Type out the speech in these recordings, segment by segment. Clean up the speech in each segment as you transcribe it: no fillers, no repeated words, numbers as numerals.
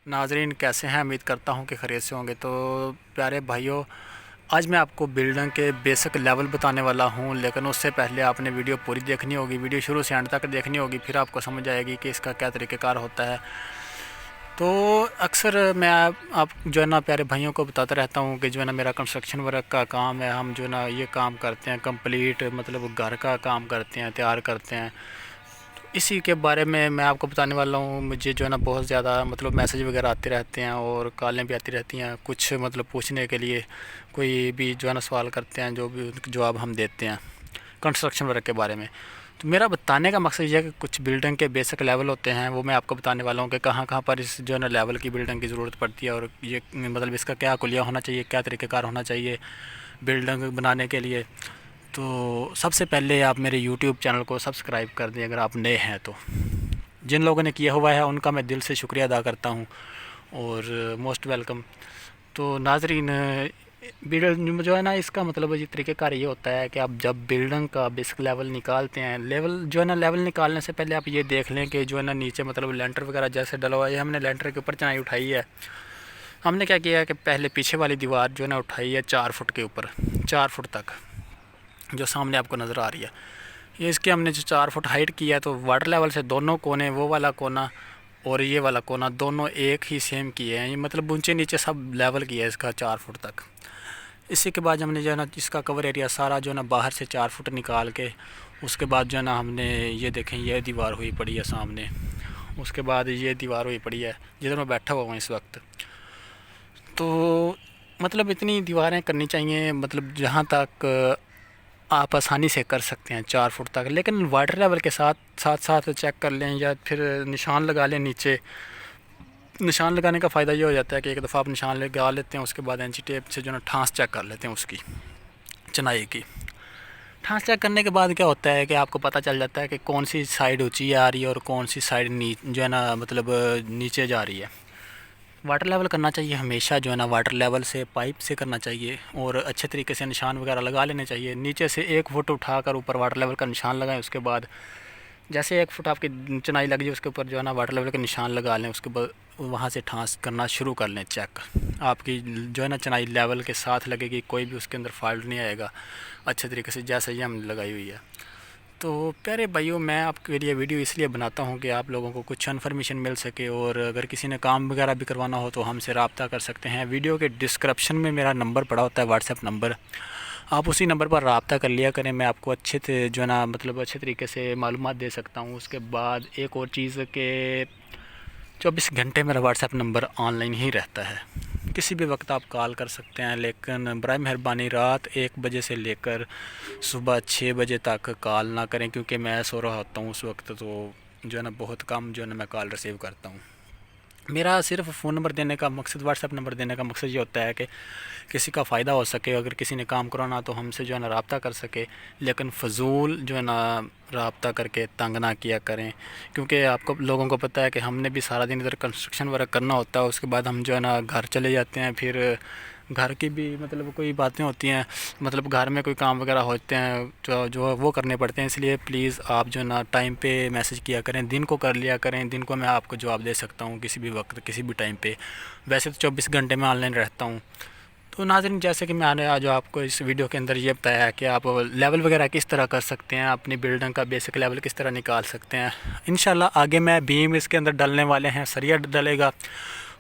नाजरीन कैसे हैं। उम्मीद करता हूं कि खैरियत से होंगे। तो प्यारे भाइयों, आज मैं आपको बिल्डिंग के बेसिक लेवल बताने वाला हूं, लेकिन उससे पहले आपने वीडियो पूरी देखनी होगी। वीडियो शुरू से एंड तक देखनी होगी, फिर आपको समझ आएगी कि इसका क्या तरीक़ेकार होता है। तो अक्सर मैं आप जो है ना प्यारे भाइयों को बताता रहता हूं कि जो है ना मेरा कंस्ट्रक्शन वर्क का काम है। हम जो है ना ये काम करते हैं, कंप्लीट मतलब घर का काम करते हैं, तैयार करते हैं। इसी के बारे में मैं आपको बताने वाला हूँ। मुझे जो है ना बहुत ज़्यादा मतलब मैसेज वगैरह आते रहते हैं और कॉलें भी आती रहती हैं, कुछ मतलब पूछने के लिए। कोई भी जो है ना सवाल करते हैं, जो भी उनके जवाब हम देते हैं कंस्ट्रक्शन वर्क के बारे में। तो मेरा बताने का मकसद ये है कि कुछ बिल्डिंग के बेसिक लेवल होते हैं, वो मैं आपको बताने वाला हूँ कि कहाँ कहाँ पर इस जो है ना लेवल की बिल्डिंग की ज़रूरत पड़ती है, और ये मतलब इसका क्या कुलिया होना चाहिए, क्या तरीक़ेकार होना चाहिए बिल्डिंग बनाने के लिए। तो सबसे पहले आप मेरे यूट्यूब चैनल को सब्सक्राइब कर दें अगर आप नए हैं तो। जिन लोगों ने किया हुआ है उनका मैं दिल से शुक्रिया अदा करता हूँ और मोस्ट वेलकम। तो नाजरीन, बिल्डिंग जो है ना इसका मतलब ये तरीक़ेकार ये होता है कि आप जब बिल्डिंग का बेसिक लेवल निकालते हैं, लेवल जो है ना लेवल निकालने से पहले आप ये देख लें कि जो है ना नीचे मतलब लेंटर वगैरह जैसे डला हुआ है। हमने लेंटर के ऊपर चनाई उठाई है। हमने क्या किया है कि पहले पीछे वाली दीवार जो है ना उठाई है 4 फुट के ऊपर, 4 फुट तक, जो सामने आपको नज़र आ रही है। ये इसके हमने जो 4 फुट हाइट किया है, तो वाटर लेवल से दोनों कोने, वो वाला कोना और ये वाला कोना, दोनों एक ही सेम किए हैं। ये मतलब ऊंचे नीचे सब लेवल किया है इसका 4 फुट तक। इसी के बाद हमने जो है ना इसका कवर एरिया सारा जो है ना बाहर से 4 फुट निकाल के, उसके बाद जो है ना हमने ये देखें, ये दीवार हुई पड़ी है सामने। उसके बाद ये दीवार हुई पड़ी है जिधर मैं बैठा हुआ हूँ इस वक्त। तो मतलब इतनी दीवारें करनी चाहिए, मतलब जहाँ तक आप आसानी से कर सकते हैं 4 फुट तक। लेकिन वाटर लेवल के साथ साथ साथ चेक कर लें या फिर निशान लगा लें नीचे। निशान लगाने का फ़ायदा ये हो जाता है कि एक दफ़ा आप निशान लगा लेते हैं, उसके बाद इंची टेप से जो ना ठांस चेक कर लेते हैं उसकी चनाई की। ठांस चेक करने के बाद क्या होता है कि आपको पता चल जाता है कि कौन सी साइड ऊंची आ रही है और कौन सी साइड जो है ना मतलब नीचे जा रही है। वाटर लेवल करना चाहिए हमेशा जो है ना वाटर लेवल से, पाइप से करना चाहिए और अच्छे तरीके से निशान वगैरह लगा लेने चाहिए। नीचे से 1 फुट उठाकर ऊपर वाटर लेवल का निशान लगाएं। उसके बाद जैसे 1 फुट आपकी चनाई लग जाए, उसके ऊपर जो है ना वाटर लेवल के निशान लगा लें। उसके बाद वहाँ से ठांस करना शुरू कर लें चेक। आपकी जो है ना चनाई लेवल के साथ लगेगी, कोई भी उसके अंदर फॉल्ट नहीं आएगा अच्छे तरीके से, जैसे ये हमने लगाई हुई है। तो प्यारे भाइयों, मैं आपके लिए वीडियो इसलिए बनाता हूं कि आप लोगों को कुछ इन्फॉर्मेशन मिल सके, और अगर किसी ने काम वगैरह भी करवाना हो तो हमसे रब्ता कर सकते हैं। वीडियो के डिस्क्रिप्शन में मेरा नंबर पड़ा होता है, व्हाट्सएप नंबर। आप उसी नंबर पर रब्ता कर लिया करें। मैं आपको अच्छे से जो है ना मतलब अच्छे तरीके से मालूमात दे सकता हूँ। उसके बाद एक और चीज़ के 24 घंटे मेरा व्हाट्सएप नंबर ऑनलाइन ही रहता है, किसी भी वक्त आप कॉल कर सकते हैं। लेकिन बराए मेहरबानी रात 1 बजे से लेकर सुबह 6 बजे तक कॉल ना करें, क्योंकि मैं सो रहा होता हूँ उस वक्त। तो जो है ना बहुत कम जो है ना मैं कॉल रिसीव करता हूँ। मेरा सिर्फ फ़ोन नंबर देने का मकसद, व्हाट्सएप नंबर देने का मकसद ये होता है कि किसी का फ़ायदा हो सके। अगर किसी ने काम कराना तो हमसे जो है ना रब्ता कर सके, लेकिन फ़जूल जो है ना रब्ता करके तंग ना किया करें। क्योंकि आपको लोगों को पता है कि हमने भी सारा दिन इधर कंस्ट्रक्शन वर्क करना होता है। उसके बाद हम जो है ना घर चले जाते हैं, फिर घर की भी मतलब कोई बातें होती हैं, मतलब घर में कोई काम वगैरह होते हैं जो वो करने पड़ते हैं। इसलिए प्लीज़ आप जो ना टाइम पे मैसेज किया करें, दिन को कर लिया करें। दिन को मैं आपको जवाब दे सकता हूँ किसी भी वक्त, किसी भी टाइम पे। वैसे तो 24 घंटे में ऑनलाइन रहता हूँ। तो नाज़रीन, जैसे कि मैंने आज आपको इस वीडियो के अंदर ये बताया है कि आप लेवल वगैरह किस तरह कर सकते हैं, अपनी बिल्डिंग का बेसिक लेवल किस तरह निकाल सकते हैं। इंशाल्लाह आगे मैं बीम इसके अंदर डलने वाले हैं, सरिया डलेगा,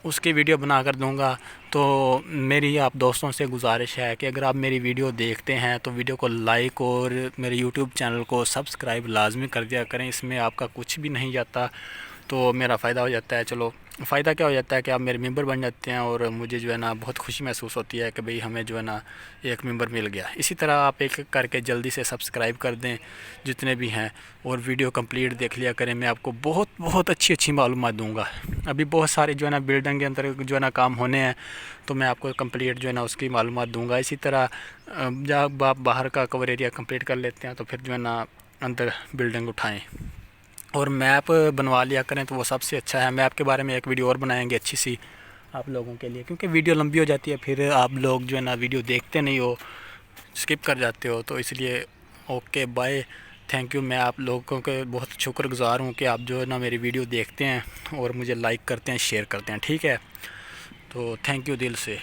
उसकी वीडियो बना कर दूँगा। तो मेरी आप दोस्तों से गुजारिश है कि अगर आप मेरी वीडियो देखते हैं तो वीडियो को लाइक और मेरे यूट्यूब चैनल को सब्सक्राइब लाजमी कर दिया करें। इसमें आपका कुछ भी नहीं जाता, तो मेरा फ़ायदा हो जाता है। चलो, फ़ायदा क्या हो जाता है कि आप मेरे मेंबर बन जाते हैं और मुझे जो है ना बहुत खुशी महसूस होती है कि भाई हमें जो है ना एक मेंबर मिल गया। इसी तरह आप एक एक करके जल्दी से सब्सक्राइब कर दें जितने भी हैं, और वीडियो कंप्लीट देख लिया करें। मैं आपको बहुत बहुत अच्छी अच्छी मालूमात दूंगा। अभी बहुत सारे जो है ना बिल्डिंग के अंदर जो है ना काम होने हैं, तो मैं आपको कंप्लीट जो है ना उसकी मालूमात दूंगा। इसी तरह जब आप बाहर का कवर एरिया कंप्लीट कर लेते हैं तो फिर जो है ना अंदर बिल्डिंग उठाएँ और मैप बनवा लिया करें, तो वो सबसे अच्छा है। मैप के बारे में एक वीडियो और बनाएंगे अच्छी सी आप लोगों के लिए, क्योंकि वीडियो लंबी हो जाती है, फिर आप लोग जो है ना वीडियो देखते नहीं हो, स्किप कर जाते हो। तो इसलिए ओके, बाय। Thank you. मैं आप लोगों के बहुत शुक्रगुज़ार हूँ कि आप जो है ना मेरी वीडियो देखते हैं और मुझे लाइक करते हैं, शेयर करते हैं। ठीक है, तो थैंक यू दिल से।